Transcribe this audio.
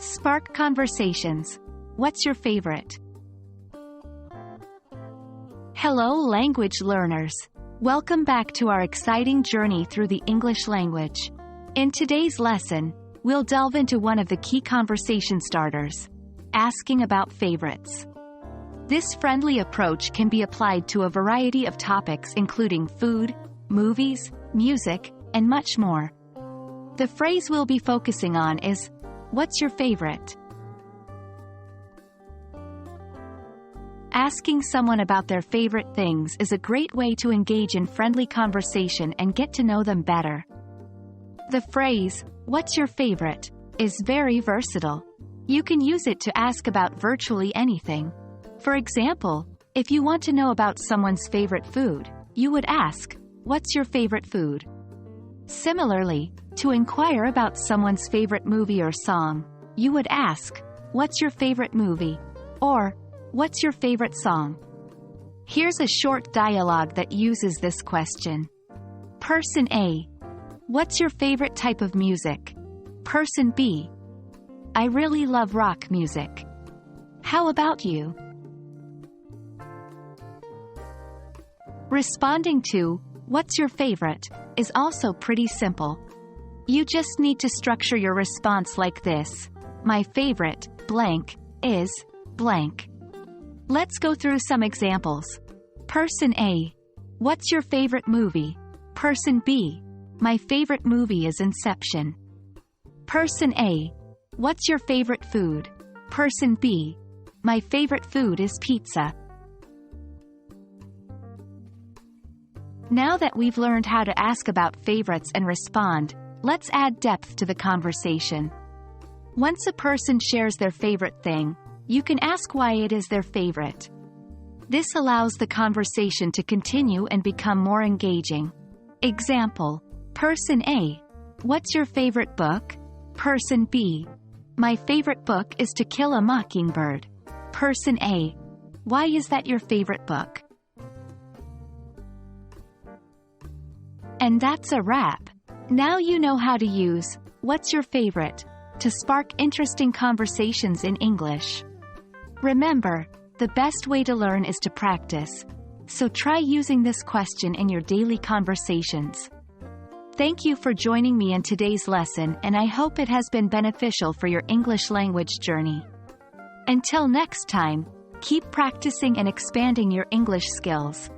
Spark conversations. What's your favorite? Hello, language learners. Welcome back to our exciting journey through the English language. In today's lesson, we'll delve into one of the key conversation starters, asking about favorites. This friendly approach can be applied to a variety of topics including food, movies, music, and much more. The phrase we'll be focusing on is, "What's your favorite?" Asking someone about their favorite things is a great way to engage in friendly conversation and get to know them better. The phrase, "What's your favorite?" is very versatile. You can use it to ask about virtually anything. For example, if you want to know about someone's favorite food, you would ask, "What's your favorite food?" Similarly, to inquire about someone's favorite movie or song, you would ask, "What's your favorite movie?" or "What's your favorite song?" Here's a short dialogue that uses this question. Person A: "What's your favorite type of music?" Person B: "I really love rock music. How about you?" Responding to, "What's your favorite?" is also pretty simple. You just need to structure your response like this. My favorite, blank, is, blank. Let's go through some examples. Person A: "What's your favorite movie?" Person B: "My favorite movie is Inception." Person A: "What's your favorite food?" Person B: "My favorite food is pizza." Now that we've learned how to ask about favorites and respond, let's add depth to the conversation. Once a person shares their favorite thing, you can ask why it is their favorite. This allows the conversation to continue and become more engaging. Example: Person A: "What's your favorite book?" Person B: "My favorite book is To Kill a Mockingbird." Person A: "Why is that your favorite book?" And that's a wrap. Now you know how to use "What's your favorite?" to spark interesting conversations in English. Remember, the best way to learn is to practice. So try using this question in your daily conversations. Thank you for joining me in today's lesson, and I hope it has been beneficial for your English language journey. Until next time, keep practicing and expanding your English skills.